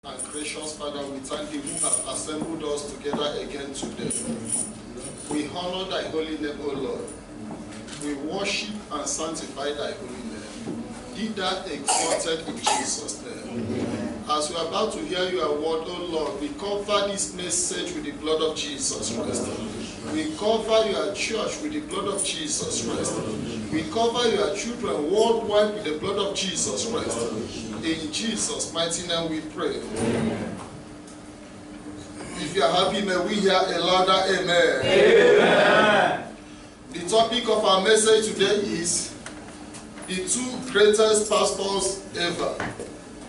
And gracious Father, we thank you who have assembled us together again today. We honor thy holy name, O Lord. We worship and sanctify thy holy name. Be thou exalted in Jesus' name. As we are about to hear your word, O Lord, we cover this message with the blood of Jesus Christ. We cover your church with the blood of Jesus Christ. We cover your children worldwide with the blood of Jesus Christ. In Jesus' mighty name we pray. Amen. If you are happy, may we hear a louder amen. Amen. The topic of our message today is the two greatest pastors ever.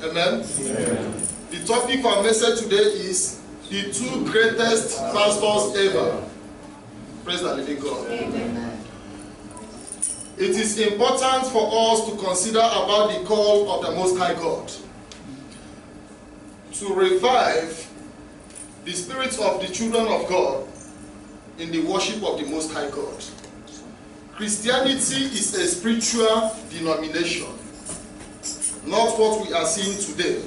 Amen. Amen. The topic of our message today is the two greatest pastors ever. Praise the living God. Amen. It is important for us to consider about the call of the Most High God to revive the spirit of the children of God in the worship of the Most High God. Christianity is a spiritual denomination, not what we are seeing today.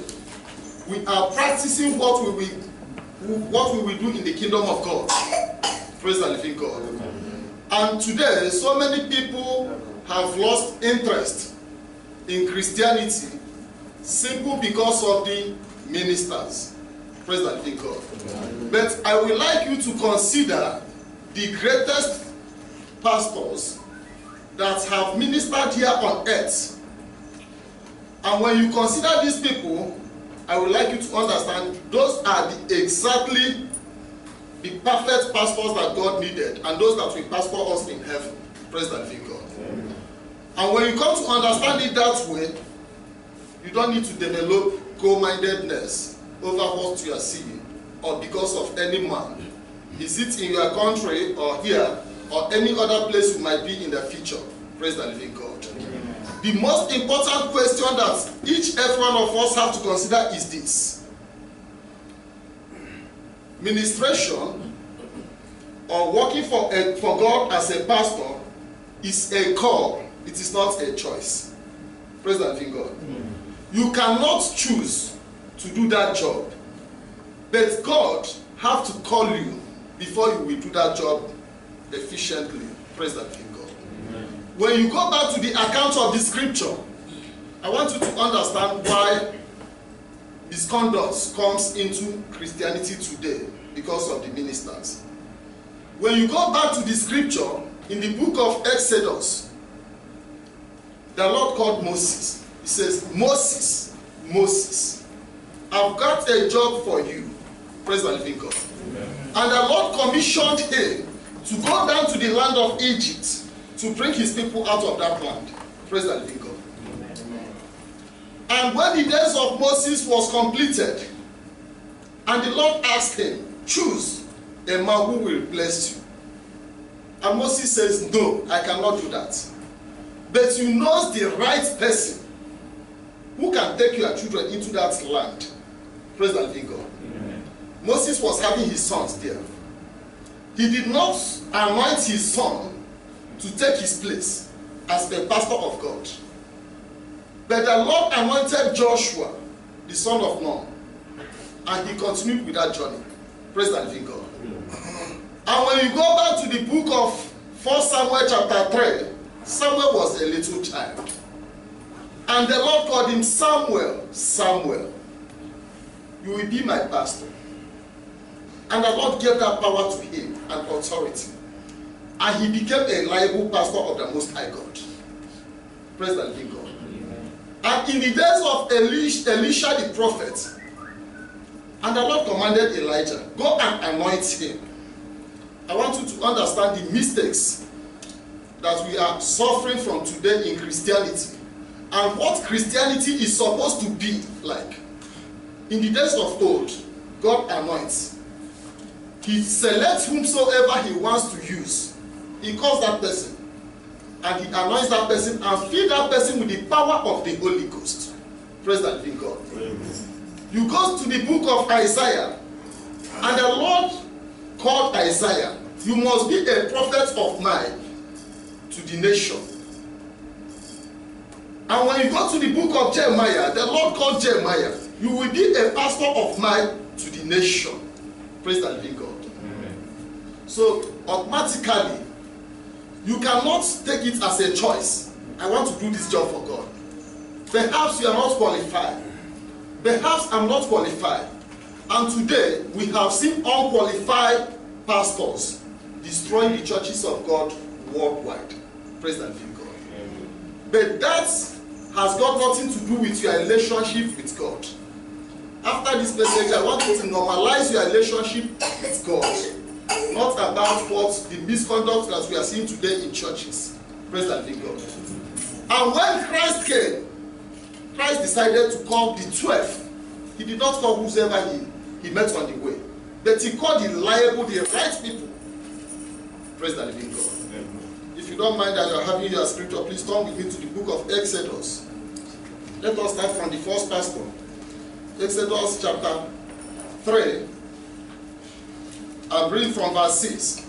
We are practicing what we will do in the kingdom of God. Praise the living God. And today, so many people have lost interest in Christianity simply because of the ministers. Praise the living God. But I would like you to consider the greatest pastors that have ministered here on earth. And when you consider these people, I would like you to understand those are exactly the perfect pastors that God needed, and those that will pastor us in heaven. Praise the living God. Amen. And when you come to understand it that way, you don't need to develop goal-mindedness over what you are seeing, or because of any man. Is it in your country, or here, or any other place you might be in the future? Praise the living God. Amen. The most important question that each every one of us have to consider is this. Ministration or working for God as a pastor is a call. It is not a choice. Praise the living God. You cannot choose to do that job, but God have to call you before you will do that job efficiently. Praise the living God. When you go back to the account of the scripture, I want you to understand why misconduct comes into Christianity today because of the ministers. When you go back to the scripture, in the book of Exodus, the Lord called Moses. He says, Moses, Moses, I've got a job for you. Praise the living God. Amen. And the Lord commissioned him to go down to the land of Egypt to bring his people out of that land. Praise the living God. And when the days of Moses was completed, and the Lord asked him, choose a man who will bless you. And Moses says, no, I cannot do that. But you know the right person who can take your children into that land. Praise the living God. Amen. Moses was having his sons there. He did not anoint his son to take his place as the pastor of God. But the Lord anointed Joshua, the son of Nun, and he continued with that journey. Praise the living God. And when you go back to the book of 1 Samuel chapter 3, Samuel was a little child. And the Lord called him Samuel, Samuel. You will be my pastor. And the Lord gave that power to him and authority. And he became a liable pastor of the Most High God. Praise the living God. And in the days of Elisha the prophet, and the Lord commanded Elijah, go and anoint him. I want you to understand the mistakes that we are suffering from today in Christianity, and what Christianity is supposed to be like. In the days of old, God anoints. He selects whomsoever he wants to use. He calls that person, and he anoints that person and fills that person with the power of the Holy Ghost. Praise the living God. Amen. You go to the book of Isaiah, and the Lord called Isaiah, you must be a prophet of mine to the nation. And when you go to the book of Jeremiah, the Lord called Jeremiah, You will be a pastor of mine to the nation. Praise the living God. Amen. So automatically, you cannot take it as a choice. I want to do this job for God. Perhaps you are not qualified. Perhaps I'm not qualified. And today, we have seen unqualified pastors destroying the churches of God worldwide. Praise the living God. Amen. But that has got nothing to do with your relationship with God. After this message, I want you to normalize your relationship with God. Not about what the misconduct that we are seeing today in churches. Praise the living God. And when Christ came, Christ decided to call the 12. He did not call whoever he met on the way. But he called the reliable, the right people. Praise the living God. Amen. If you don't mind that you're having your scripture, please turn with me to the book of Exodus. Let us start from the first pastor. Exodus chapter 3. I'll read from verse 6.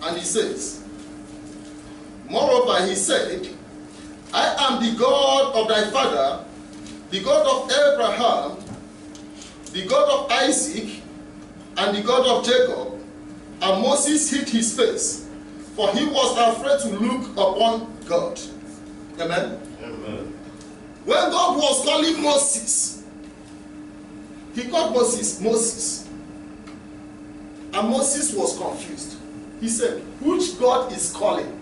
And he says, moreover, he said, I am the God of thy father, the God of Abraham, the God of Isaac, and the God of Jacob. And Moses hid his face, for he was afraid to look upon God. Amen? Amen. When God was calling Moses, he called Moses, Moses. And Moses was confused. He said, which God is calling?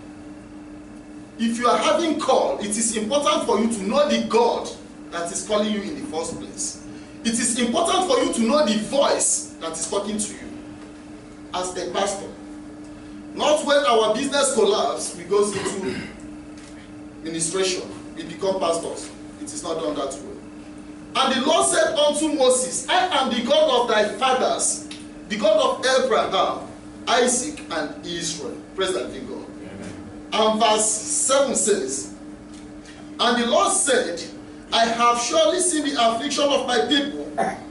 If you are having call, it is important for you to know the God that is calling you in the first place. It is important for you to know the voice that is talking to you as a pastor. Not when our business collapses, we go into ministration, we become pastors. It is not done that way. And the Lord said unto Moses, I am the God of thy fathers, the God of Abraham, Isaac, and Israel. Praise the living God. And verse 7 says, and the Lord said, I have surely seen the affliction of my people,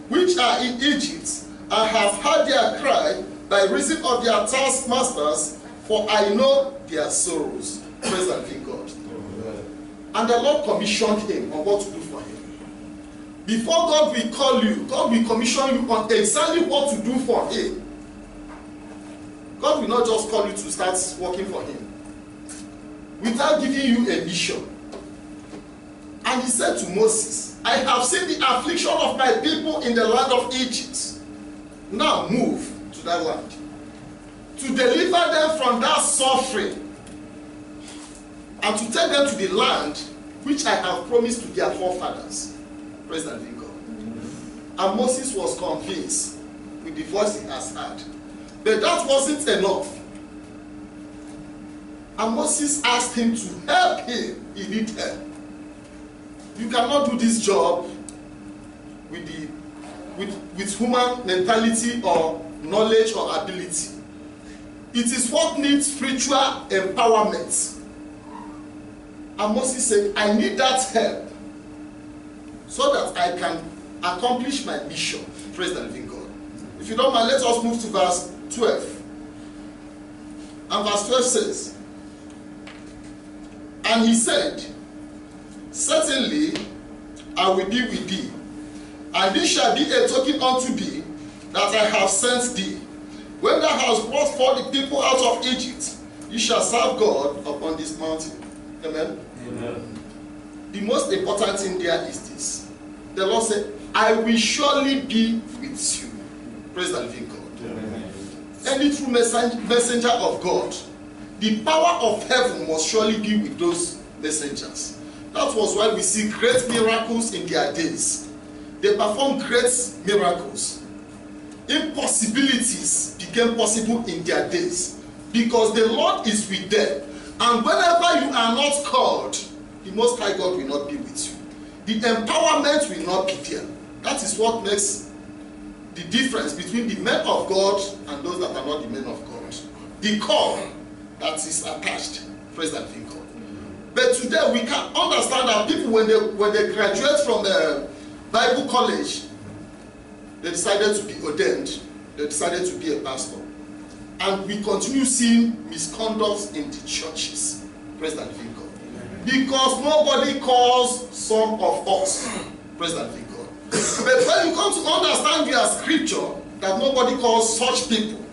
which are in Egypt. I have heard their cry by reason of their taskmasters, for I know their sorrows. Praise the living God. And the Lord commissioned him on what to do for him. Before God will call you, God will commission you on exactly what to do for him. God will not just call you to start working for him without giving you a mission. And he said to Moses, I have seen the affliction of my people in the land of Egypt. Now move to that land to deliver them from that suffering and to take them to the land which I have promised to their forefathers. Praise the living God. And Moses was convinced with the voice he has heard. But that wasn't enough. And Moses asked him to help him. He needed help. You cannot do this job with human mentality or knowledge or ability. It is what needs spiritual empowerment. And Moses said, I need that help so that I can accomplish my mission. Praise the living God. If you don't mind, let us move to verse 12. And verse 12 says, and he said, certainly I will be with thee, and this shall be a token unto thee that I have sent thee. When thou hast brought forth the people out of Egypt, ye shall serve God upon this mountain. Amen? Amen. The most important thing there is this. The Lord said, I will surely be with you. Praise the living God. Amen. Any true messenger of God, the power of heaven must surely be with those messengers. That was why we see great miracles in their days. They performed great miracles. Impossibilities became possible in their days because the Lord is with them. And whenever you are not called, the Most High God will not be with you. The empowerment will not be there. That is what makes the difference between the men of God and those that are not the men of God. The call that is attached. Praise the living God. But today we can understand that people, when they graduate from the Bible college, they decided to be ordained. They decided to be a pastor. And we continue seeing misconducts in the churches. Praise the living God. Because nobody calls some of us Praise the living God. But when you come to understand via scripture that nobody calls such people,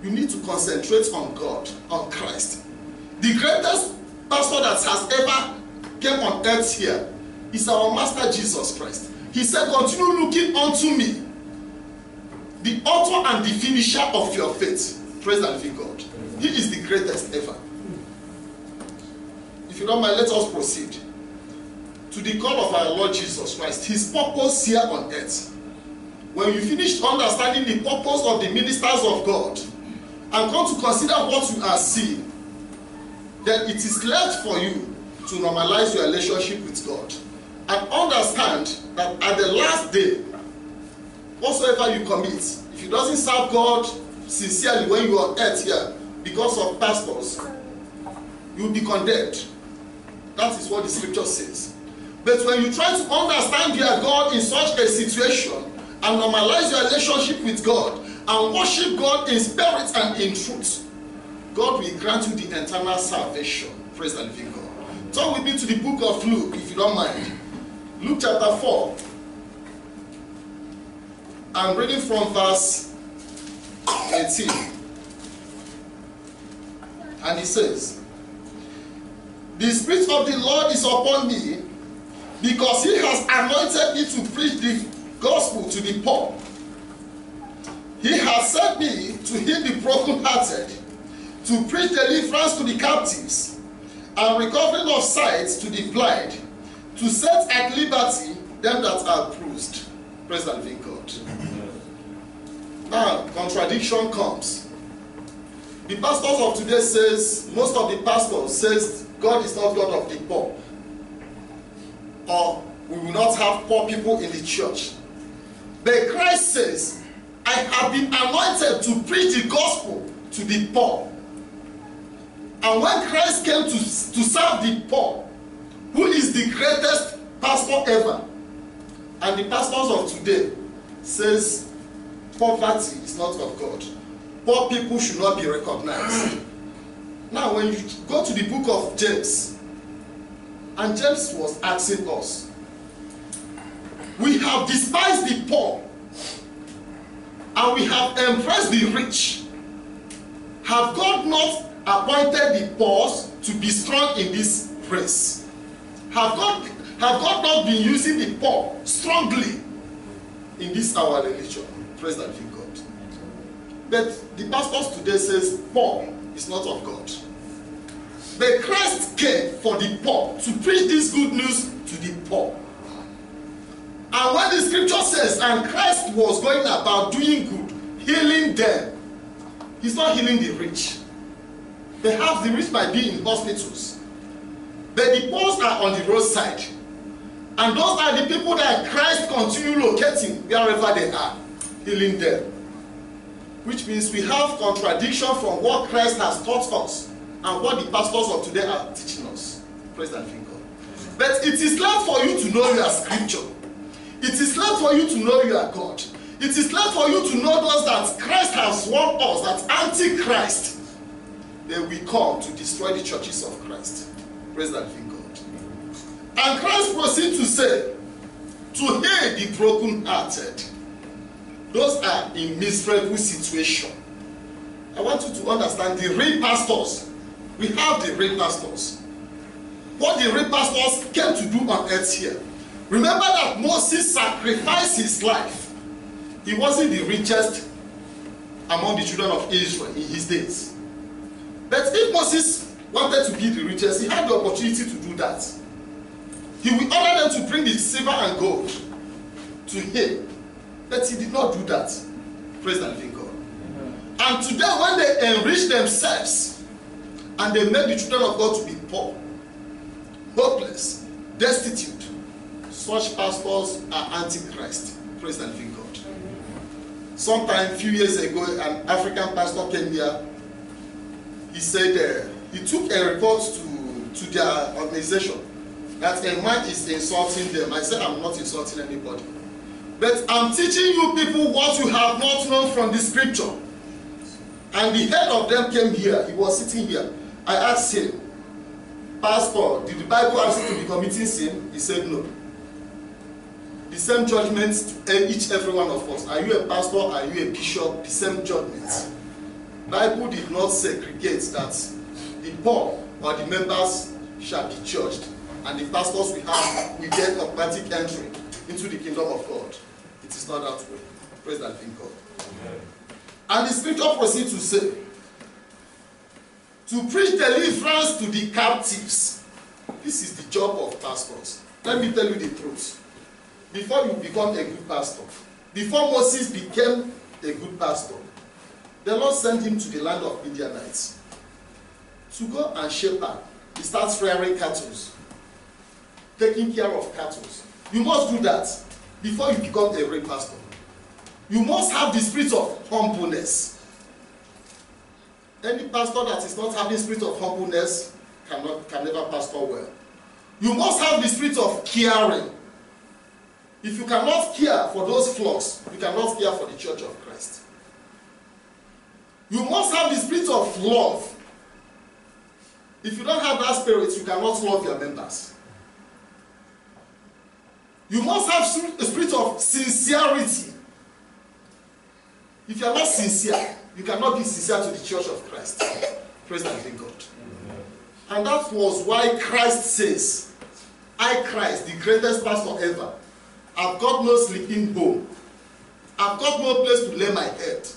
you need to concentrate on God, on Christ. The greatest pastor that has ever came on earth here is our Master Jesus Christ. He said, continue looking unto me, the author and the finisher of your faith. Praise the living God. He is the greatest ever. If you don't mind, let us proceed to the call of our Lord Jesus Christ, his purpose here on earth. When you finish understanding the purpose of the ministers of God and come to consider what you are seeing, then it is left for you to normalize your relationship with God and understand that at the last day, whatsoever you commit, if it doesn't serve God sincerely when you are on earth here because of pastors, you will be condemned. That is what the scripture says. But when you try to understand your God in such a situation and normalize your relationship with God and worship God in spirit and in truth, God will grant you the eternal salvation. Praise the living God. Turn with me to the book of Luke, if you don't mind. Luke chapter 4. I'm reading from verse 18. And it says, the Spirit of the Lord is upon me, because he has anointed me to preach the gospel to the poor. He has sent me to heal the brokenhearted, to preach deliverance to the captives, and recovering of sight to the blind, to set at liberty them that are bruised. Praise the living God. Now, contradiction comes. The pastors of today says, most of the pastors says, God is not God of the poor. Or we will not have poor people in the church. But Christ says, I have been anointed to preach the gospel to the poor. And when Christ came to serve the poor, who is the greatest pastor ever, and the pastors of today says poverty is not of God. Poor people should not be recognized. Now when you go to the book of James, and James was asking us, we have despised the poor and we have embraced the rich. Have God not appointed the poor to be strong in this race? Have God not been using the poor strongly in this our religion? Praise the living God. But the pastors today says poor is not of God. But Christ came for the poor, to preach this good news to the poor. And when the scripture says, and Christ was going about doing good, healing them, he's not healing the rich. Perhaps the rich might be in hospitals, but the poor are on the roadside. And those are the people that Christ continue locating wherever they are, healing them. Which means we have contradiction from what Christ has taught us and what the pastors of today are teaching us. Praise the living God. But it is left for you to know your scripture. It is left for you to know your God. It is left for you to know those that Christ has warned us that Antichrist, they will come to destroy the churches of Christ. Praise the living God. And Christ proceeds to say, to heal the brokenhearted. Those are in miserable situation. I want you to understand the real pastors. We have the real pastors. What the real pastors came to do on earth here. Remember that Moses sacrificed his life. He wasn't the richest among the children of Israel in his days. But if Moses wanted to be the richest, he had the opportunity to do that. He would order them to bring the silver and gold to him. But he did not do that. Praise the living God. And today when they enrich themselves and they make the children of God to be poor, hopeless, destitute, such pastors are antichrist. Praise the living God. Sometime, a few years ago, an African pastor came here. He said he took a report to their organization that a man is insulting them. I said, I'm not insulting anybody. But I'm teaching you people what you have not known from the scripture. And the head of them came here. He was sitting here. I asked him, Pastor, did the Bible ask you to be committing sin? He said no. The same judgment to each every one of us. Are you a pastor? Are you a bishop? The same judgment. Bible did not segregate that the poor or the members shall be judged, and the pastors we get automatic entry into the kingdom of God. It is not that way. Praise the living God. Amen. And the scripture proceeds to say, to preach deliverance to the captives. This is the job of pastors. Let me tell you the truth. Before you become a good pastor, before Moses became a good pastor, the Lord sent him to the land of Midianites to go and shepherd. He starts rearing cattle, taking care of cattle. You must do that before you become a real pastor. You must have the spirit of humbleness. Any pastor that is not having spirit of humbleness can never pastor well. You must have the spirit of caring. If you cannot care for those flocks, you cannot care for the church of Christ. You must have the spirit of love. If you don't have that spirit, you cannot love your members. You must have a spirit of sincerity. If you are not sincere, you cannot be sincere to the church of Christ. Praise the living God. And that was why Christ says, I, Christ, the greatest pastor ever, I've got no sleeping home. I've got no place to lay my head.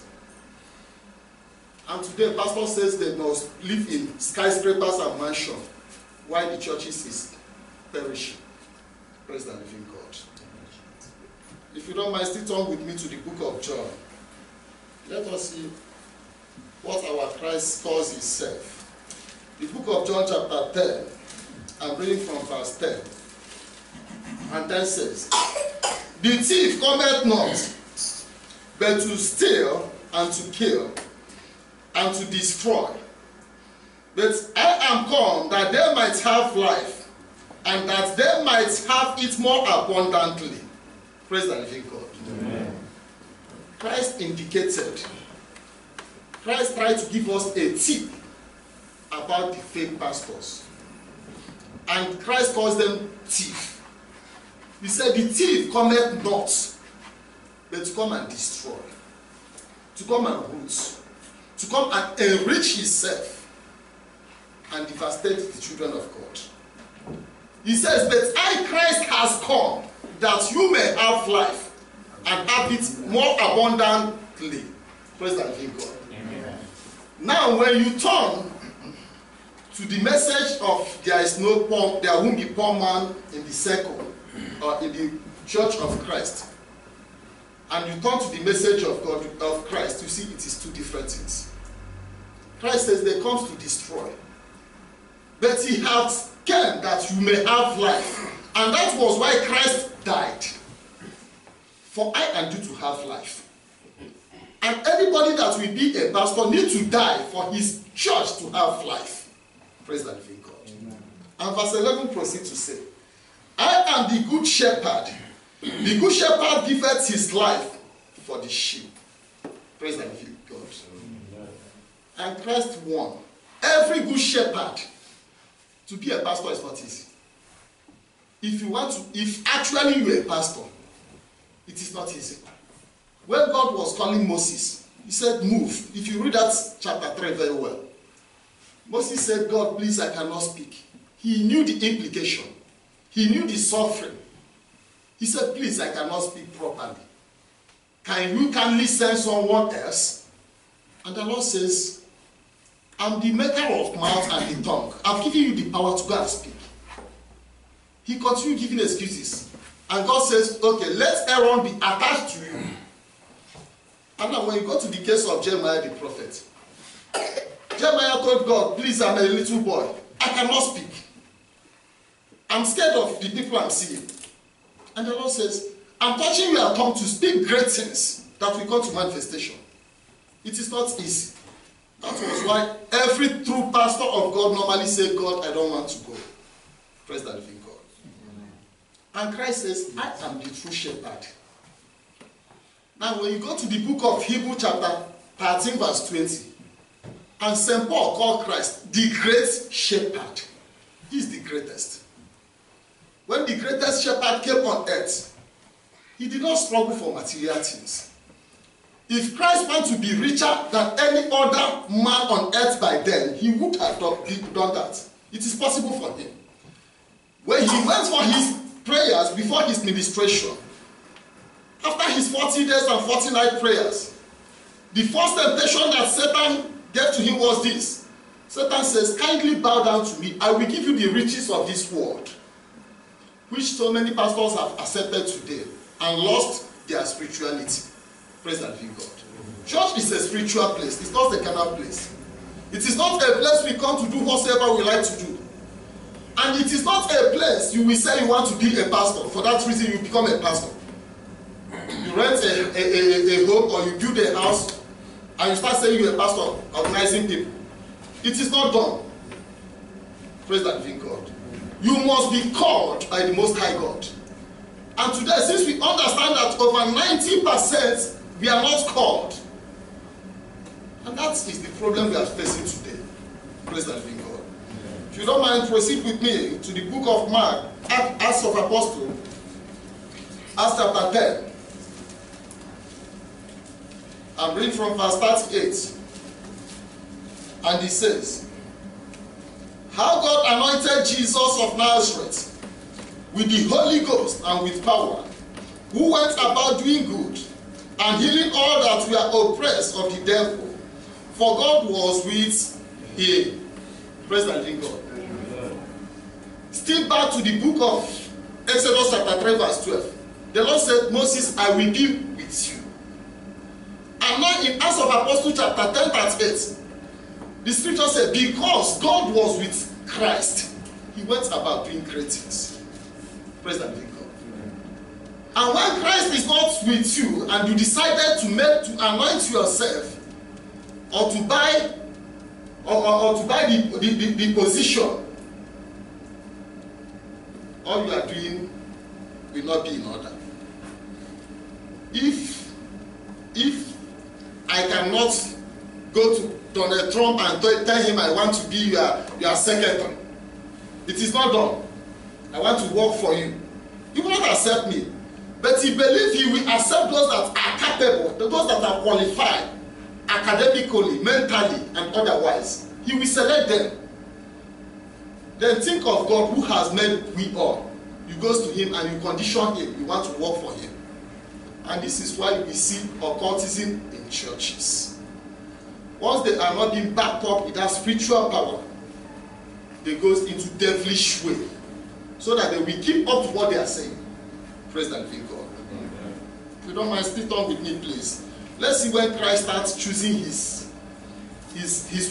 And today, pastor says they must live in skyscrapers and mansions, while the churches is perishing. Praise the living God. If you don't mind, still turn with me to the book of John. Let us see what our Christ calls himself. The book of John chapter 10, I'm reading from verse 10. And 10 says, the thief cometh not, but to steal and to kill and to destroy. But I am come that they might have life, and that they might have it more abundantly. Praise the living God. Amen. Christ tried to give us a tip about the fake pastors. And Christ calls them thief. He said, the thief cometh not, but to come and destroy, to come and root, to come and enrich himself and devastate the children of God. He says, but I, Christ, has come that you may have life and have it more abundantly. Praise the living God. Amen. Now, when you turn to the message of there won't be poor man in the circle or in the church of Christ, and you turn to the message of God, of Christ, you see it is two different things. Christ says they come to destroy, but he has come that you may have life, and that was why Christ died. For I and you to have life. And anybody that will be a pastor needs to die for his church to have life. Praise the living God. Amen. And verse 11 proceeds to say, I am the good shepherd. The good shepherd giveth his life for the sheep. Praise the living God. Amen. And Christ won. Every good shepherd, to be a pastor is not easy. If actually you are a pastor, it is not easy. When God was calling Moses, he said, move. If you read that chapter 3 very well, Moses said, God, please, I cannot speak. He knew the implication. He knew the suffering. He said, please, I cannot speak properly. Can you kindly send someone else? And the Lord says, I'm the maker of mouth and the tongue. I've given you the power to go and speak. He continued giving excuses. And God says, okay, let Aaron be attached to you. And now when you go to the case of Jeremiah the prophet, Jeremiah told God, please, I'm a little boy. I cannot speak. I'm scared of the people I'm seeing. And the Lord says, I'm touching your tongue to speak great things that will come to manifestation. It is not easy. That was why every true pastor of God normally says, God, I don't want to go. Praise the living God. And Christ says, I am the true shepherd. Now when you go to the book of Hebrews chapter 13 verse 20, and St. Paul called Christ the great shepherd. He is the greatest. When the greatest shepherd came on earth, He did not struggle for material things. If Christ wanted to be richer than any other man on earth by then, he would have done that. It is possible for him. When he went for his prayers before his ministration, after his 40 days and 40 night prayers, the first temptation that Satan gave to him was this. Satan says, kindly bow down to me. I will give you the riches of this world, which so many pastors have accepted today and lost their spirituality. Praise the living God. Church is a spiritual place. It's not a carnal place. It is not a place we come to do whatsoever we like to do. And it is not a place you will say you want to be a pastor. For that reason, you become a pastor. You rent a home or you build a house and you start saying you're a pastor, organizing people. It is not done. Praise the living God. You must be called by the Most High God. And today, since we understand that over 90% we are not called, and that is the problem we are facing today. Praise the living God. If you don't mind, proceed with me to the book of Mark, Acts of Apostles, Acts chapter 10. I'm reading from verse 38. And he says, how God anointed Jesus of Nazareth with the Holy Ghost and with power, who went about doing good and healing all that were oppressed of the devil, for God was with him. Praise the living God. Still back to the book of Exodus chapter 3 verse 12. The Lord said, Moses, I will be with you. And now in Acts of Apostles chapter 10 verse 8, the scripture said, because God was with Christ, he went about doing great things. Praise the living God. And when Christ is not with you and you decided to anoint yourself or to buy the position, all you are doing will not be in order. If I cannot go to Donald Trump and tell him I want to be your secretary, it is not done. I want to work for you. He will not accept me. But he believes he will accept those that are capable, those that are qualified, academically, mentally, and otherwise. He will select them. Then think of God who has made we all. You go to him and you condition him. You want to work for him. And this is why we see occultism in churches. Once they are not being backed up with that spiritual power, they go into devilish way, so that they will keep up to what they are saying. Praise the living God. If you don't mind, stick on with me, please. Let's see when Christ starts choosing his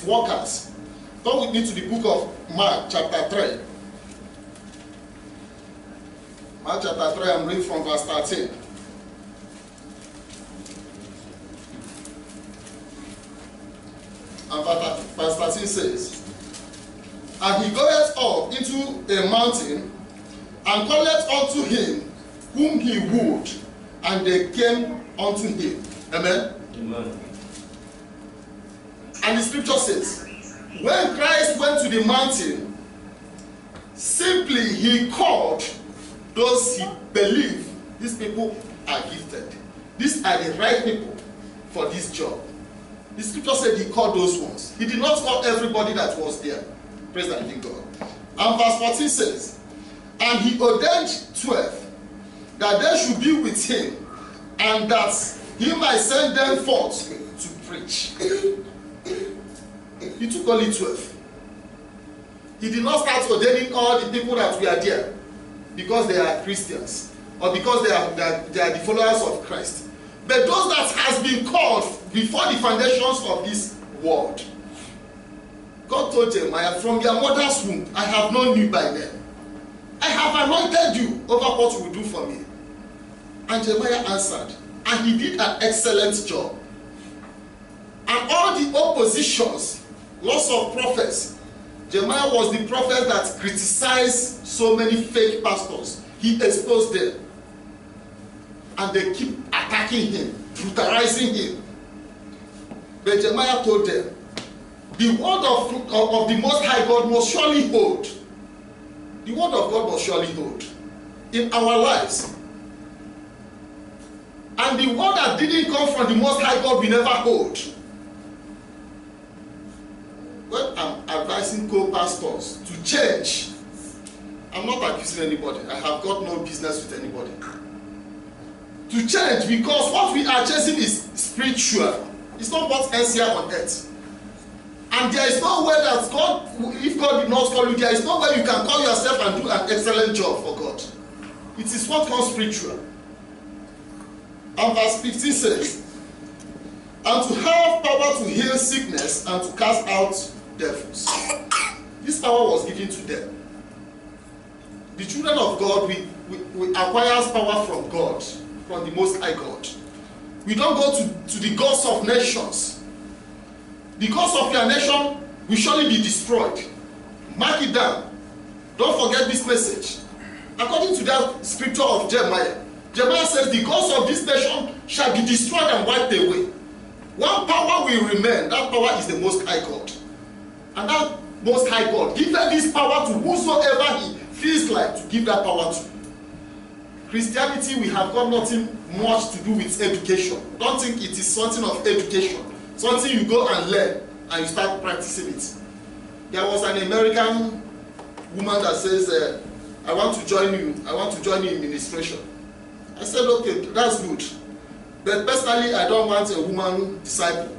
workers. Come with me to the book of Mark, chapter 3. Mark chapter 3, I'm reading from verse 13. And verse 13 says, and he goeth up into a mountain, and calleth unto him whom he would, and they came unto him. Amen? Amen. And the scripture says, when Christ went to the mountain, simply he called those he believed these people are gifted. These are the right people for this job. The scripture said he called those ones. He did not call everybody that was there. Praise the living God. And verse 14 says, and he ordained 12, that they should be with him, and that he might send them forth to preach. He took only 12. He did not start ordaining all the people that were there because they are Christians or because they are the followers of Christ. But those that has been called before the foundations of this world. God told Jeremiah, from your mother's womb, I have known you by name. I have anointed you over what you will do for me. And Jeremiah answered, and he did an excellent job. And all the oppositions, lots of prophets, Jeremiah was the prophet that criticized so many fake pastors. He exposed them. And they keep attacking him, brutalizing him. But Jeremiah told them, the word of the Most High God must surely hold. The word of God must surely hold in our lives. And the word that didn't come from the Most High God we never hold. When I'm advising co-pastors to change, I'm not accusing anybody. I have got no business with anybody. To change, because what we are chasing is spiritual. It's not what else here on earth. And there is no way that God, if God did not call you, there is no way you can call yourself and do an excellent job for God. It is what comes spiritual. And verse 15 says, and to have power to heal sickness and to cast out devils. This power was given to them. The children of God, we acquire power from God, from the Most High God. We don't go to the gods of nations. The gods of your nation will surely be destroyed. Mark it down. Don't forget this message. According to that scripture of Jeremiah, Jeremiah says the gods of this nation shall be destroyed and wiped away. One power will remain. That power is the Most High God. And that Most High God gives this power to whosoever he feels like to give that power to. Christianity, we have got nothing much to do with education. Don't think it is something of education. Something you go and learn and you start practicing it. There was an American woman that says, I want to join you. I want to join you in ministration. I said, okay, that's good. But personally, I don't want a woman disciple.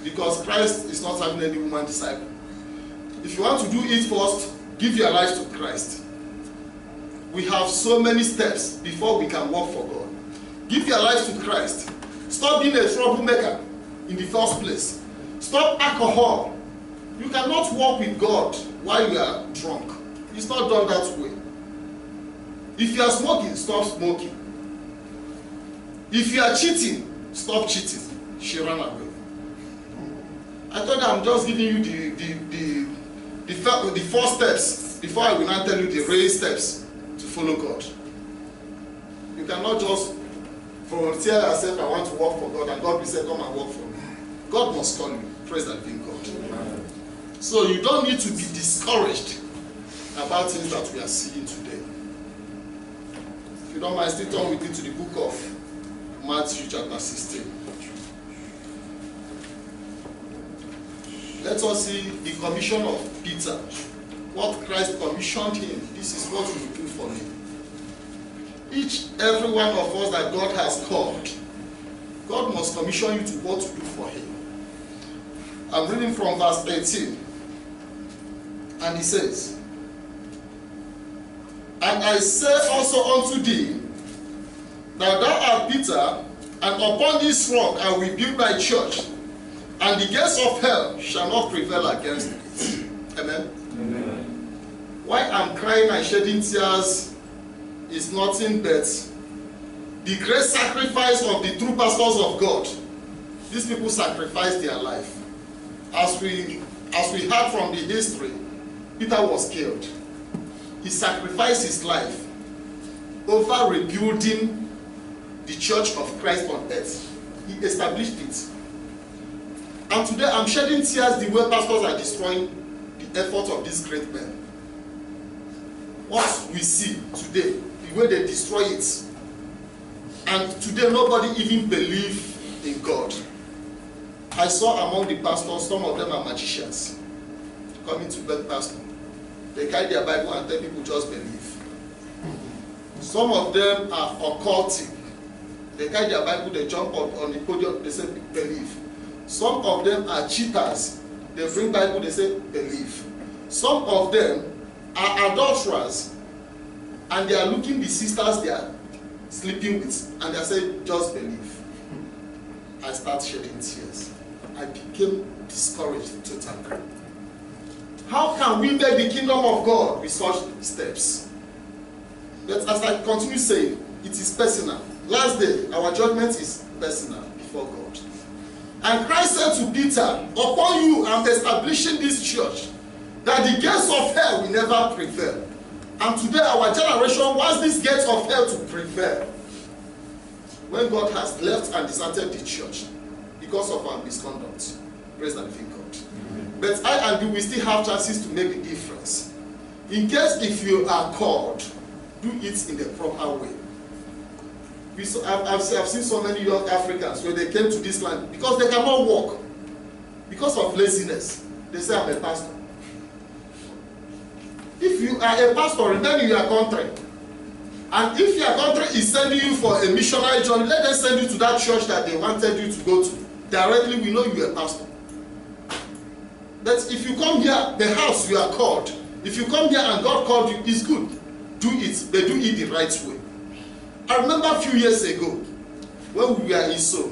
Because Christ is not having any woman disciple. If you want to do it first, give your life to Christ. We have so many steps before we can work for God. Give your life to Christ. Stop being a troublemaker in the first place. Stop alcohol. You cannot walk with God while you are drunk. It's not done that way. If you are smoking, stop smoking. If you are cheating, stop cheating. She ran away. I thought I'm just giving you the first steps before I will now tell you the real steps to follow God. You cannot just volunteer yourself, I want to work for God, and God will say, come and work for me. God must call you. Praise the living God. So you don't need to be discouraged about things that we are seeing today. If you don't mind, still turn with me to the book of Matthew chapter 16. Let us see the commission of Peter. What Christ commissioned him. This is what you will do for me. Every one of us that God has called, God must commission you to what to do for him. I'm reading from verse 18. And he says, and I say also unto thee, that thou art Peter, and upon this rock I will build my church, and the gates of hell shall not prevail against it. Amen? Amen. Why I'm crying and shedding tears is nothing but the great sacrifice of the true pastors of God. These people sacrificed their life. As we heard from the history, Peter was killed. He sacrificed his life over rebuilding the church of Christ on earth. He established it. And today I'm shedding tears the way pastors are destroying the effort of these great men. What we see today, the way they destroy it. And today nobody even believes in God. I saw among the pastors, some of them are magicians. Coming to bed pastor. They carry their Bible and tell people just believe. Some of them are occultic. They carry their Bible, they jump on the podium, they say believe. Some of them are cheaters. They bring Bible, they say believe. Some of them are adulterers, and they are looking the sisters they are sleeping with, and they say just believe. I start shedding tears. I became discouraged totally. How can we make the kingdom of God with such steps? But as I continue saying, it is personal. Last day, our judgment is personal before God. And Christ said to Peter, upon you I'm establishing this church, that the gates of hell will never prevail. And today our generation wants these gates of hell to prevail. When God has left and deserted the church because of our misconduct. Praise the living God. But I and you, we still have chances to make the difference. In case if you are called, do it in the proper way. I've seen so many young Africans when they came to this land because they cannot walk because of laziness. They say, I'm a pastor. If you are a pastor, remain in your country. And if your country is sending you for a missionary journey, let them send you to that church that they wanted you to go to. Directly, we know you are a pastor. But if you come here, the house you are called. If you come here and God called you, it's good. Do it. They do it the right way. I remember a few years ago, when we were in Seoul,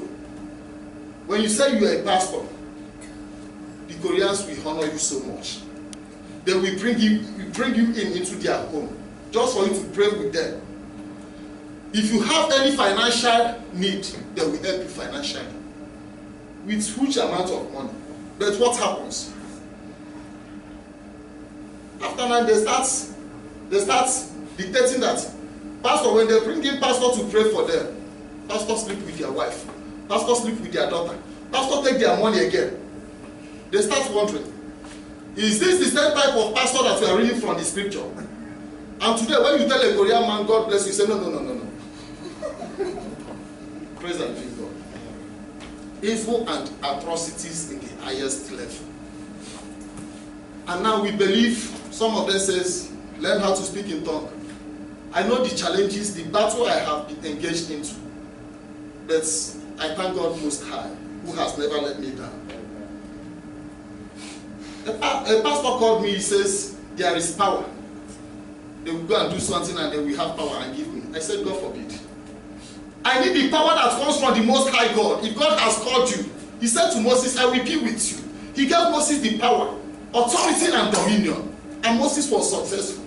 when you say you are a pastor, the Koreans will honor you so much. They will bring you into their home, just for you to pray with them. If you have any financial need, they will help you financially. With huge amount of money. But what happens? After that, they start dictating that, pastor, when they bring in pastor to pray for them, pastor sleep with their wife, pastor sleep with their daughter, pastor take their money again. They start wondering, is this the same type of pastor that we are reading from the scripture? And today, when you tell a Korean man, God bless you, you say, no. Praise and thank God. Evil and atrocities in the highest level. And now we believe, some of them says, learn how to speak in tongue. I know the challenges, the battle I have been engaged into. But I thank God Most High, who has never let me down. A pastor called me, he says, there is power. They will go and do something and they will have power and give me. I said, God forbid. I need the power that comes from the Most High God. If God has called you, he said to Moses, I will be with you. He gave Moses the power, authority and dominion. And Moses was successful.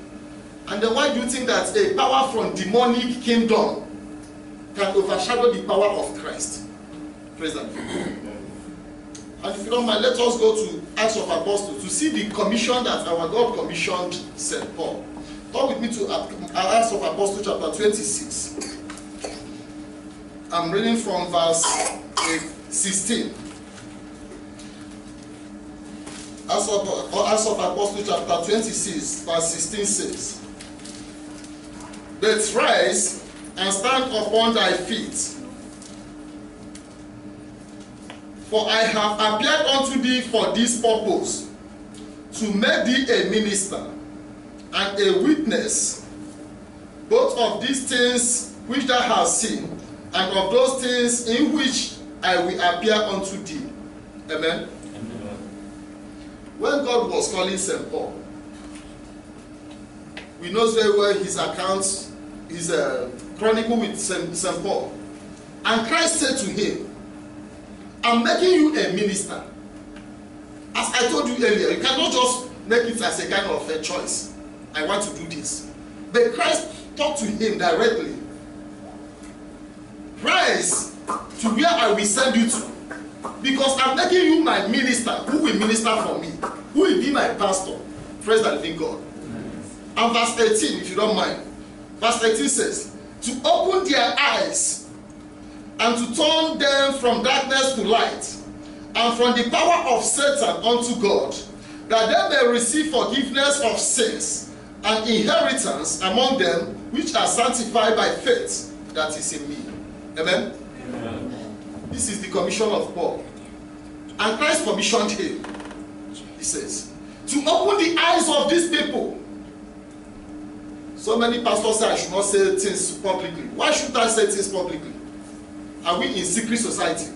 And then why do you think that a power from demonic kingdom can overshadow the power of Christ? Praise God. And if you don't mind, let us go to Acts of Apostles to see the commission that our God commissioned St. Paul. Turn with me to Acts of Apostles chapter 26. I'm reading from verse 16. Acts of Apostles chapter 26, verse 16 says, "But rise and stand upon thy feet, for I have appeared unto thee for this purpose, to make thee a minister and a witness, both of these things which thou hast seen, and of those things in which I will appear unto thee." Amen. Amen. When God was calling St. Paul, we know very well his accounts, his chronicle with St. Paul. And Christ said to him, I'm making you a minister. As I told you earlier, you cannot just make it as a kind of a choice. I want to do this. But Christ talked to him directly. Rise to where I will send you to. Because I'm making you my minister. Who will minister for me? Who will be my pastor? Praise the living God. And verse 18, if you don't mind. Verse 18 says, to open their eyes and to turn them from darkness to light, and from the power of Satan unto God, that they may receive forgiveness of sins and inheritance among them which are sanctified by faith that is in me. Amen? Amen. This is the commission of Paul. And Christ commissioned him. He says, to open the eyes of these people. So many pastors say I should not say things publicly. Why should I say things publicly? Are we in secret society?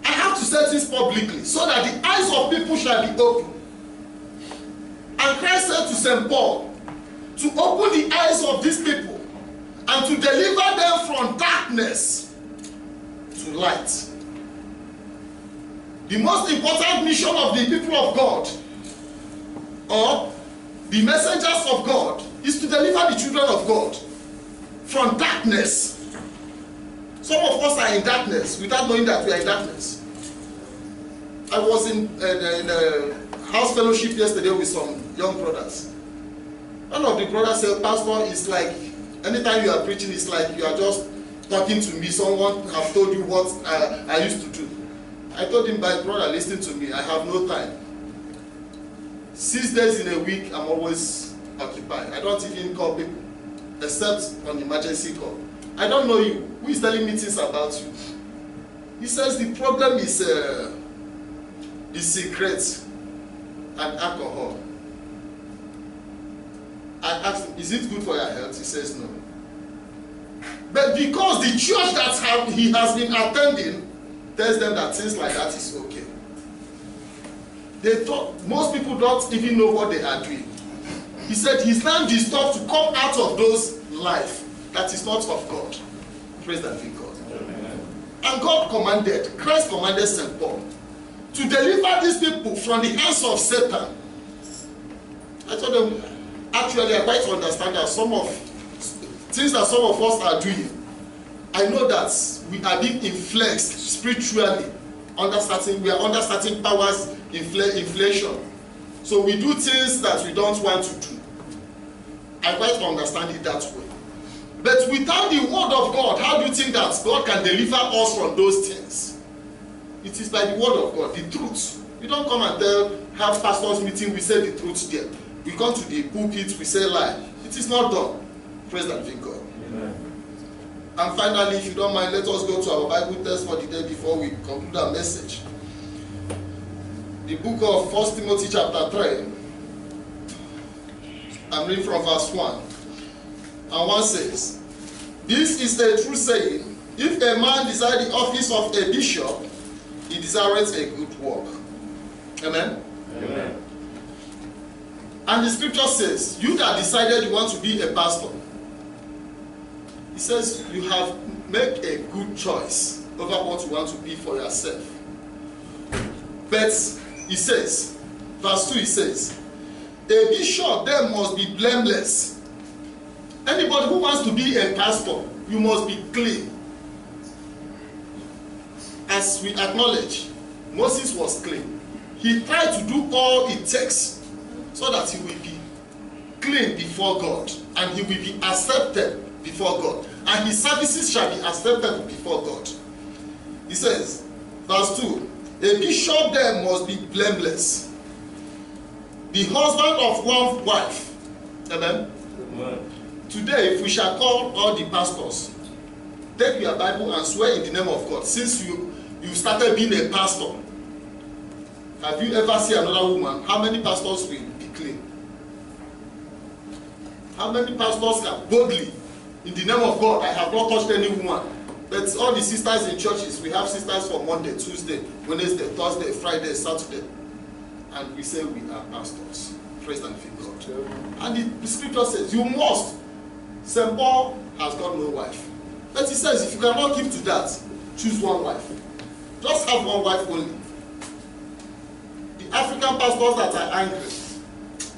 I have to say things publicly so that the eyes of people shall be open. And Christ said to St. Paul to open the eyes of these people and to deliver them from darkness to light. The most important mission of the people of God, or the messengers of God, is to deliver the children of God from darkness. Some of us are in darkness without knowing that we are in darkness. I was in a house fellowship yesterday with some young brothers. One of the brothers said, Pastor, it's like anytime you are preaching, it's like you are just talking to me. Someone have told you what I used to do. I told him, my brother, listen to me. I have no time. 6 days in a week, I'm always occupied. I don't even call people, except on emergency call. I don't know you. Who is telling me things about you? He says the problem is the cigarettes and alcohol. I asked him, is it good for your health? He says no. But because the church that he has been attending tells them that things like that is okay. They thought, most people don't even know what they are doing. He said he's now disturbed to come out of those life that is not of God. Praise the living God. Amen. And God commanded, Christ commanded St. Paul to deliver these people from the hands of Satan. I told them, actually, I quite understand that some of things that some of us are doing, I know that we are being influenced spiritually we are under certain powers, inflation. So we do things that we don't want to do. I quite understand it that way. But without the word of God, how do you think that God can deliver us from those things? It is by the word of God, the truth. We don't come and have pastors meeting, we say the truth there. We come to the pulpit, we say lie. It is not done. Praise the living God. Amen. And finally, if you don't mind, let us go to our Bible text for the day before we conclude our message. The book of 1 Timothy chapter 3. I'm reading from verse 1. And 1 says, this is a true saying, if a man desire the office of a bishop, he desireth a good work. Amen? Amen. And the scripture says, you that decided you want to be a pastor, he says you have made a good choice over what you want to be for yourself. But he says, verse 2, he says, a bishop then must be blameless. Anybody who wants to be a pastor, you must be clean. As we acknowledge, Moses was clean. He tried to do all it takes so that he will be clean before God and he will be accepted before God, and his services shall be accepted before God. He says, verse 2, a bishop then must be blameless, the husband of one wife. Amen. Amen. Today, if we shall call all the pastors, take your Bible and swear in the name of God. Since you started being a pastor, have you ever seen another woman? How many pastors will be clean? How many pastors can boldly, in the name of God, I have not touched any woman? But all the sisters in churches, we have sisters for Monday, Tuesday, Wednesday, Thursday, Friday, Saturday. And we say we are pastors. Praise the living God. And the scripture says, you must. St. Paul has got no wife. But he says, if you cannot give to that, choose one wife. Just have one wife only. The African pastors that are angry,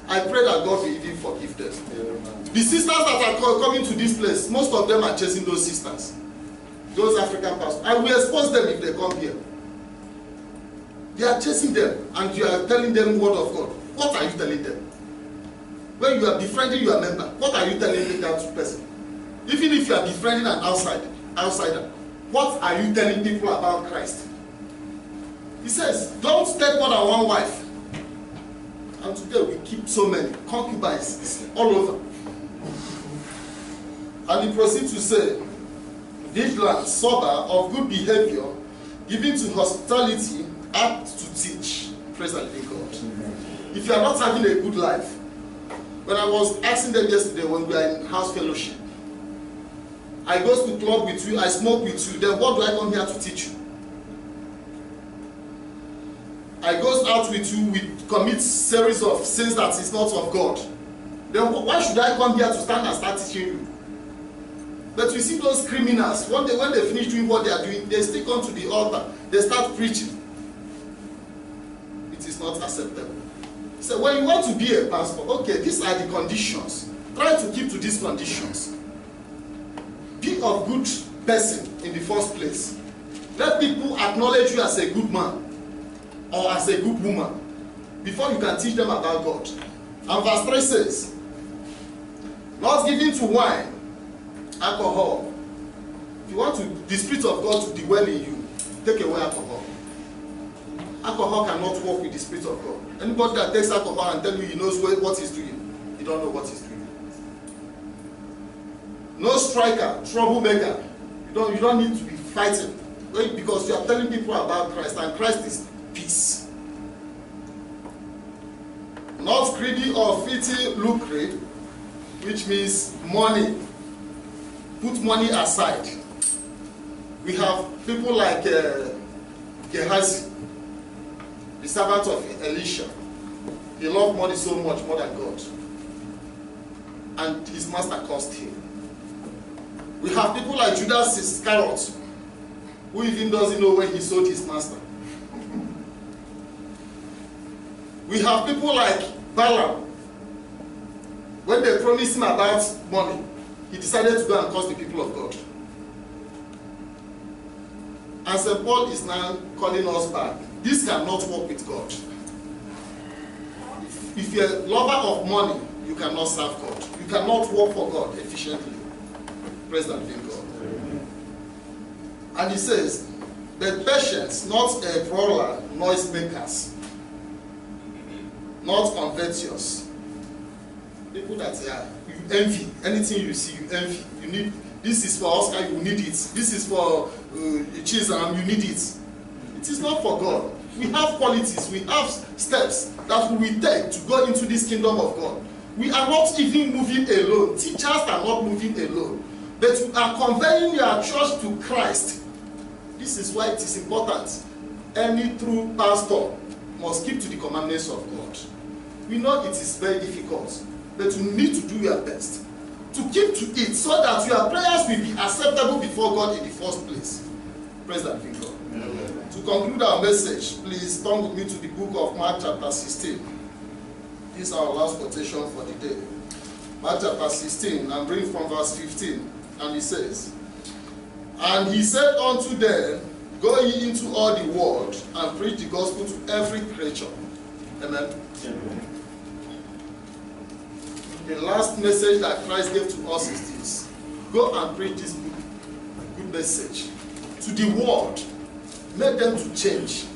I pray that God will even forgive them. The sisters that are coming to this place, most of them are chasing those sisters. Those African pastors. I will expose them if they come here. They are chasing them and you are telling them the word of God. What are you telling them? When you are befriending your member, what are you telling that person? Even if you are befriending an outsider, what are you telling people about Christ? He says, don't take more than one wife. And today we keep so many concubines all over. And he proceeds to say, vigilant, sober, of good behavior, given to hospitality, apt to teach. Praise the living God. If you are not having a good life, when I was asking them yesterday when we are in house fellowship, I go to club with you, I smoke with you, then what do I come here to teach you? I go out with you, we commit series of sins that is not of God. Then why should I come here to stand and start teaching you? But you see those criminals, when they finish doing what they are doing, they still come to the altar, they start preaching. It is not acceptable. So when you want to be a pastor, okay, these are the conditions. Try to keep to these conditions. Be a good person in the first place. Let people acknowledge you as a good man or as a good woman before you can teach them about God. And verse 3 says, not giving to wine, alcohol. If you want the Spirit of God to dwell in you, take away alcohol. Alcohol cannot work with the Spirit of God. Anybody that takes alcohol and tell you he knows what he's doing, he don't know what he's doing. no striker, troublemaker. You don't need to be fighting because you are telling people about Christ, and Christ is peace. Not greedy or filthy lucre, which means money. Put money aside. We have people like Gehazi, the servant of Elisha. He loved money so much, more than God. And his master cursed him. We have people like Judas Iscariot, who even doesn't know when he sold his master. We have people like Balaam. When they promised him about money, he decided to go and curse the people of God. And St. Paul is now calling us back. This cannot work with God. If you're a lover of money, you cannot serve God. You cannot work for God efficiently. Praise the living God. And he says, but patience, not a brawler, noisemakers, not covetous. People that you envy. Anything you see, you envy. You need. This is for Oscar, you need it. This is for Chisholm, you need it. It is not for God. We have qualities, we have steps that we take to go into this kingdom of God. We are not even moving alone. Teachers are not moving alone. But we are conveying your church to Christ. This is why it is important. Any true pastor must keep to the commandments of God. We know it is very difficult, but you need to do your best to keep to it so that your prayers will be acceptable before God in the first place. Praise the living God. Amen. To conclude our message, please turn with me to the book of Mark chapter 16. This is our last quotation for the day. Mark chapter 16, I'm reading from verse 15, and it says, and he said unto them, go ye into all the world and preach the gospel to every creature. Amen. Amen. The last message that Christ gave to us is this. Go and preach this good message to the world. Make them to change.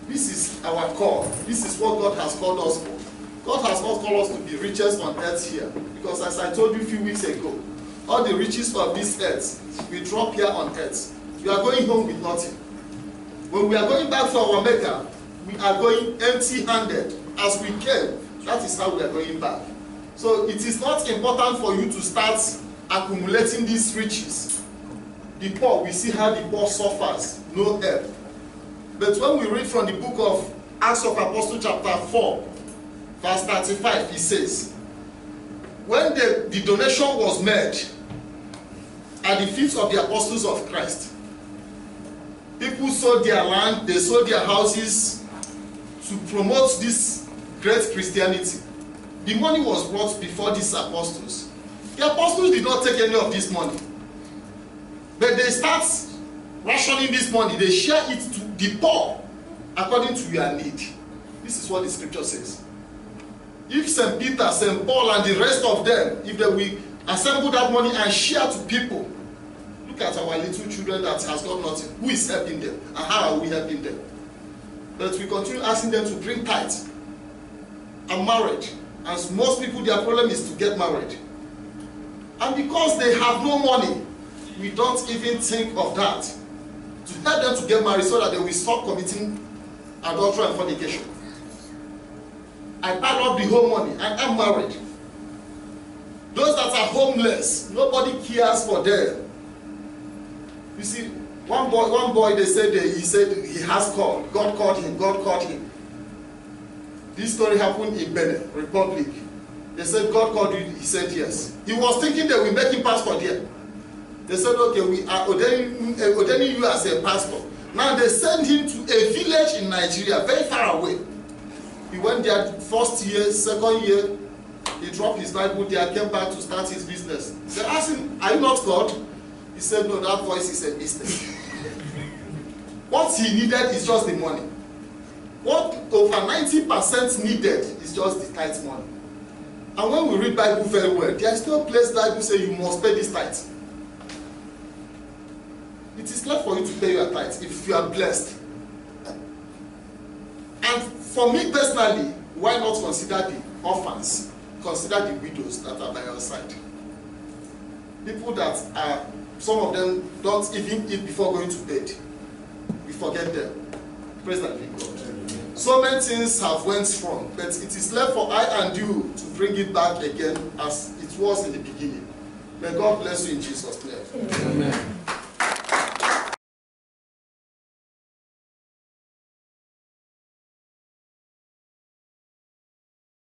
This is our call. This is what God has called us for. God has not called us to be richest on earth here. Because as I told you a few weeks ago, all the riches of this earth we drop here on earth. We are going home with nothing. When we are going back to our Mecca, we are going empty-handed. As we came, that is how we are going back. So it is not important for you to start accumulating these riches. The poor, we see how the poor suffers, no help. But when we read from the book of Acts of Apostles chapter 4, verse 35, it says, when the donation was made at the feet of the apostles of Christ, people sold their land, they sold their houses to promote this great Christianity. The money was brought before these apostles. The apostles did not take any of this money. But they start rationing this money. They share it to the poor according to your need. This is what the scripture says. If St. Peter, St. Paul, and the rest of them, if they will assemble that money and share to people, look at our little children that has got nothing. Who is helping them? And how are we helping them? But we continue asking them to bring tithes and marriage. And most people, their problem is to get married. And because they have no money, we don't even think of that. To help them to get married so that they will stop committing adultery and fornication. I pile up the whole money and I'm married. Those that are homeless, nobody cares for them. You see, one boy he said he has called. God called him. This story happened in Benin Republic. They said, God called you. He said yes. He was thinking they will make him pastor there. They said, okay, we are ordaining you as a pastor. Now they sent him to a village in Nigeria, very far away. He went there first year, second year. He dropped his Bible there, came back to start his business. They asked him, are you not God? He said, no, that voice is a mistake. What he needed is just the money. What over 90% needed is just the tithe money. And when we read Bible very well, there is no place that Bible say you must pay this tithe. It is left for you to pay your tithe if you are blessed. And for me personally, why not consider the orphans? Consider the widows that are by your side. People that are, some of them don't even eat before going to bed. We forget them. Praise the living God. So many things have went wrong, but it is left for I and you to bring it back again as it was in the beginning. May God bless you in Jesus' name. Amen.